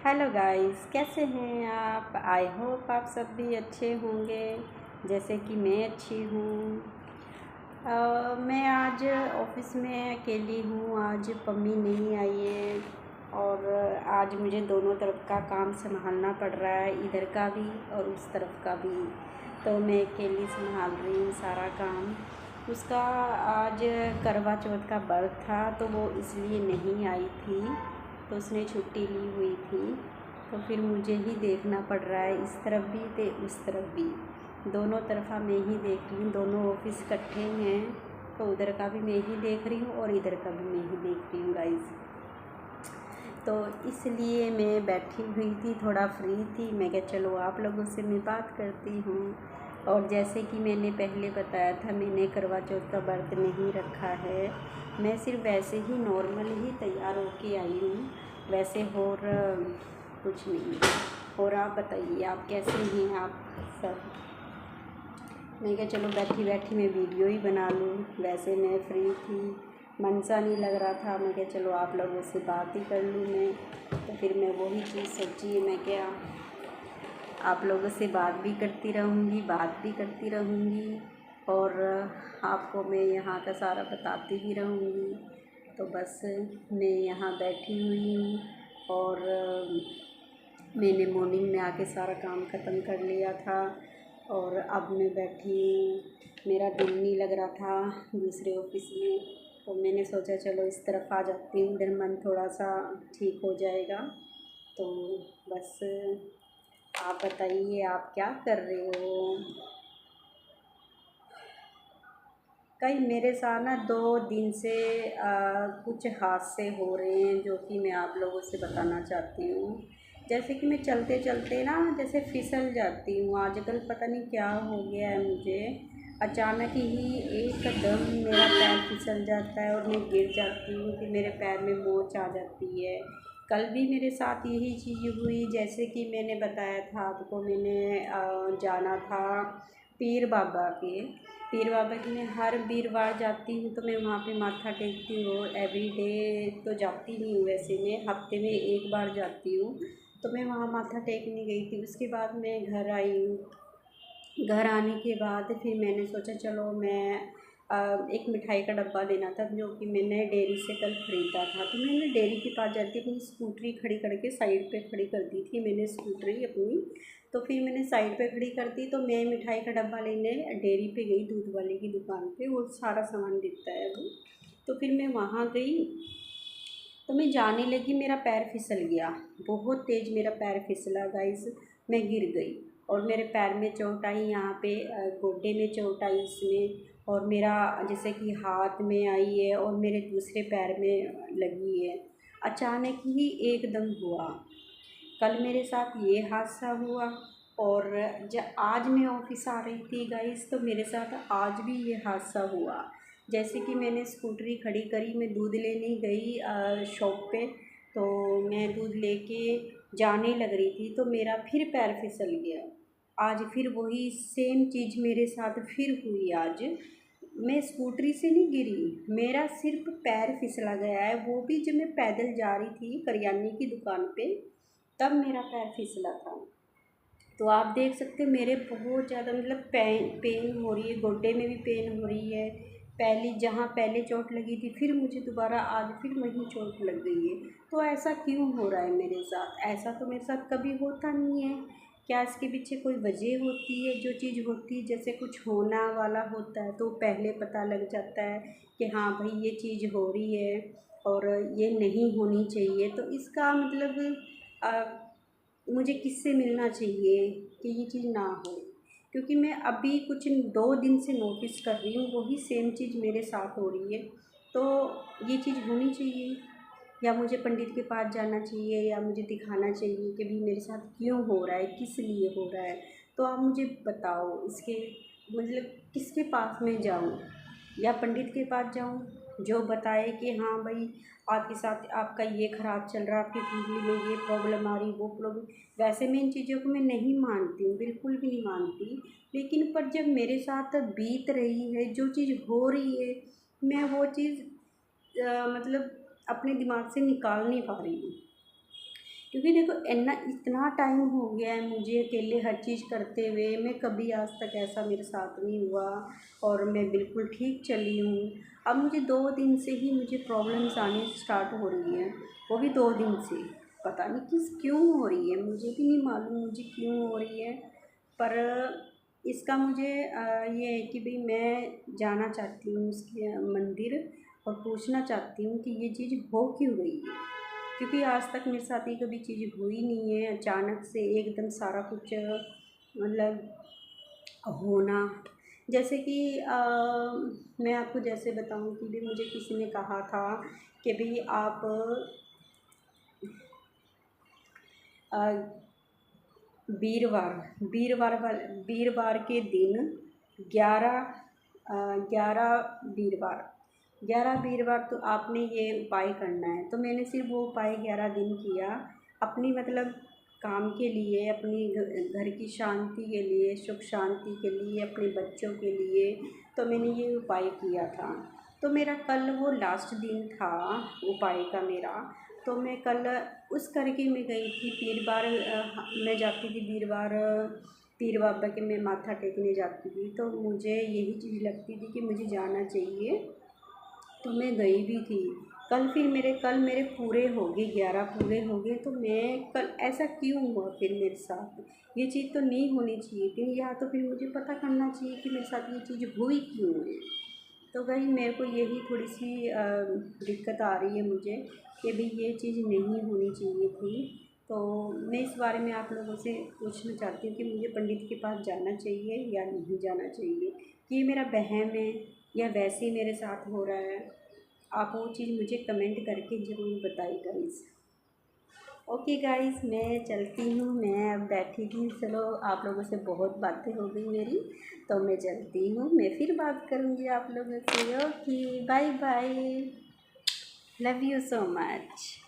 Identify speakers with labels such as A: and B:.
A: Hello guys, कैसे हैं आप। आई होप आप सब भी अच्छे होंगे जैसे कि मैं अच्छी हूँ। मैं आज ऑफिस में अकेली हूँ। आज पम्मी नहीं आई है और आज मुझे दोनों तरफ का काम संभालना पड़ रहा है, इधर का भी और उस तरफ का भी। तो मैं अकेली संभाल रही हूँ सारा काम। उसका आज करवा चौथ का व्रत था तो वो इसलिए नहीं आई थी, तो उसने छुट्टी ली हुई थी। तो फिर मुझे ही देखना पड़ रहा है, इस तरफ भी तो उस तरफ भी, दोनों तरफा मैं ही देख रही हूँ। दोनों ऑफिस इकट्ठे हैं तो उधर का भी मैं ही देख रही हूँ और इधर का भी मैं ही देख रही हूँ गाइस। तो इसलिए मैं बैठी हुई थी, थोड़ा फ्री थी। मैं कहा चलो आप लोगों से मैं बात करती हूँ। और जैसे कि मैंने पहले बताया था, मैंने करवा चौथ का व्रत नहीं रखा है। मैं सिर्फ वैसे ही नॉर्मल ही तैयार होके आई हूँ, वैसे और कुछ नहीं। और आप बताइए आप कैसे हैं आप सब। मैं कहा चलो बैठी बैठी मैं वीडियो ही बना लूँ, वैसे मैं फ्री थी, मन सा नहीं लग रहा था। मैं कहा चलो आप लोगों से बात ही कर लूँ मैं। तो फिर मैं वही चीज़ सोची, मैं क्या आप लोगों से बात भी करती रहूँगी, बात भी करती रहूँगी और आपको मैं यहाँ का सारा बताती भी रहूँगी। तो बस मैं यहाँ बैठी हुई हूँ और मैंने मॉर्निंग में आके सारा काम ख़त्म कर लिया था और अब मैं बैठी हूँ। मेरा दिल नहीं लग रहा था दूसरे ऑफिस में, तो मैंने सोचा चलो इस तरफ आ जाती हूँ, इधर मन थोड़ा सा ठीक हो जाएगा। तो बस आप बताइए आप क्या कर रहे हो। कई मेरे साथ ना 2 दिन से कुछ हादसे हो रहे हैं जो कि मैं आप लोगों से बताना चाहती हूँ। जैसे कि मैं चलते चलते ना जैसे फिसल जाती हूँ, आजकल पता नहीं क्या हो गया है मुझे। अचानक ही एकदम मेरा पैर फिसल जाता है और मैं गिर जाती हूँ कि मेरे पैर में मोच आ जाती है। कल भी मेरे साथ यही चीज़ हुई, जैसे कि मैंने बताया था आपको, मैंने जाना था पीर बाबा के। पीर बाबा की मैं हर वीरवार जाती हूँ, तो मैं वहाँ पे माथा टेकती हूँ। एवरीडे तो जाती नहीं हूँ, वैसे मैं हफ्ते में एक बार जाती हूँ। तो मैं वहाँ माथा टेकने गई थी, उसके बाद मैं घर आई हूँ। घर आने के बाद फिर मैंने सोचा चलो मैं एक मिठाई का डब्बा लेना था जो कि मैंने डेयरी से कल ख़रीदा था। तो मैंने डेयरी के पास जाती अपनी स्कूटरी खड़ी करके साइड पे खड़ी कर दी थी मैंने स्कूटरी अपनी। तो फिर मैंने साइड पे खड़ी कर दी, तो मैं मिठाई का डब्बा लेने डेयरी पे गई, दूध वाले की दुकान पे, वो सारा सामान बिकता है वो। तो फिर मैं वहाँ गई, तो मैं जाने लगी, मेरा पैर फिसल गया, बहुत तेज़ मेरा पैर फिसला गाइस। मैं गिर गई और मेरे पैर में चोट आई, यहाँ पे गोड्डे में चोट आई इसमें, और मेरा जैसे कि हाथ में आई है और मेरे दूसरे पैर में लगी है। अचानक ही एकदम हुआ। कल मेरे साथ ये हादसा हुआ और आज मैं ऑफिस आ रही थी गाइस, तो मेरे साथ आज भी ये हादसा हुआ। जैसे कि मैंने स्कूटरी खड़ी करी, मैं दूध लेने गई शॉप पे, तो मैं दूध लेके जाने लग रही थी तो मेरा फिर पैर फिसल गया। आज फिर वही सेम चीज़ मेरे साथ फिर हुई। आज मैं स्कूटरी से नहीं गिरी, मेरा सिर्फ पैर फिसला गया है, वो भी जब मैं पैदल जा रही थी करियाने की दुकान पे, तब मेरा पैर फिसला था। तो आप देख सकते हो मेरे बहुत ज़्यादा मतलब पेन हो रही है, गोड्डे में भी पेन हो रही है। पहले जहाँ पहले चोट लगी थी फिर मुझे दोबारा आज फिर वहीं चोट लग गई है। तो ऐसा क्यों हो रहा है मेरे साथ, ऐसा तो मेरे साथ कभी होता नहीं है। क्या इसके पीछे कोई वजह होती है। जो चीज़ होती है जैसे कुछ होना वाला होता है तो पहले पता लग जाता है कि हाँ भाई ये चीज़ हो रही है और ये नहीं होनी चाहिए। तो इसका मतलब मुझे किससे मिलना चाहिए कि ये चीज़ ना हो। क्योंकि मैं अभी कुछ 2 दिन से नोटिस कर रही हूँ वही सेम चीज़ मेरे साथ हो रही है। तो ये चीज़ होनी चाहिए या मुझे पंडित के पास जाना चाहिए या मुझे दिखाना चाहिए कि भाई मेरे साथ क्यों हो रहा है, किस लिए हो रहा है। तो आप मुझे बताओ इसके मतलब किसके पास मैं जाऊँ, या पंडित के पास जाऊँ जो बताए कि हाँ भाई आपके साथ आपका ये ख़राब चल रहा है, आपकी कुंडली में ये प्रॉब्लम आ रही, वो प्रॉब्लम। वैसे मैं इन चीज़ों को मैं नहीं मानती हूँ, बिल्कुल भी नहीं मानती। लेकिन पर जब मेरे साथ बीत रही है, जो चीज़ हो रही है, मैं वो चीज़ मतलब अपने दिमाग से निकाल नहीं पा रही हूँ। क्योंकि देखो इतना टाइम हो गया है मुझे अकेले हर चीज़ करते हुए, मैं कभी आज तक ऐसा मेरे साथ नहीं हुआ और मैं बिल्कुल ठीक चली हूँ। अब मुझे 2 दिन से ही मुझे प्रॉब्लम्स आनी स्टार्ट हो रही हैं, वो भी 2 दिन से। पता नहीं क्यों हो रही है, मुझे भी नहीं मालूम मुझे क्यों हो रही है। पर इसका मुझे ये है कि भाई मैं जाना चाहती हूँ उसके मंदिर और पूछना चाहती हूँ कि ये चीज़ हो क्यों रही है, क्योंकि आज तक मेरे साथ ये कभी चीज़ हुई नहीं है। अचानक से एकदम सारा कुछ मतलब होना, जैसे कि मैं आपको जैसे बताऊं कि भी मुझे किसी ने कहा था कि भाई आप अ, वीरवार के दिन 11 11 वीरवार तो आपने ये उपाय करना है। तो मैंने सिर्फ वो उपाय 11 दिन किया, अपनी मतलब काम के लिए, अपनी घर की शांति के लिए, सुख शांति के लिए, अपने बच्चों के लिए। तो मैंने ये उपाय किया था। तो मेरा कल वो लास्ट दिन था उपाय का मेरा। तो मैं कल उस करके मैं गई थी वीरवार, मैं जाती थी वीरवार पीर बाबा के मैं माथा टेकने जाती थी। तो मुझे यही चीज़ लगती थी कि मुझे जाना चाहिए, तो मैं गई भी थी। कल मेरे पूरे हो गए, 11 पूरे हो गए। तो मैं कल ऐसा क्यों हुआ फिर मेरे साथ? ये चीज़ तो नहीं होनी चाहिए थी, या तो फिर मुझे पता करना चाहिए कि मेरे साथ ये चीज़ हुई क्यों है। तो भाई मेरे को यही थोड़ी सी दिक्कत आ रही है मुझे कि भाई ये चीज़ नहीं होनी चाहिए थी। तो मैं इस बारे में आप लोगों से पूछना चाहती हूँ कि मुझे पंडित के पास जाना चाहिए या नहीं जाना चाहिए, कि ये मेरा वहम है या वैसे ही मेरे साथ हो रहा है। आप वो चीज़ मुझे कमेंट करके ज़रूर बताइए गाइस। ओके गाइस, मैं चलती हूँ, मैं अब बैठी थी। चलो, आप लोगों से बहुत बातें हो गई मेरी, तो मैं चलती हूँ। मैं फिर बात करूँगी आप लोगों से। Okay, bye bye, love you so much.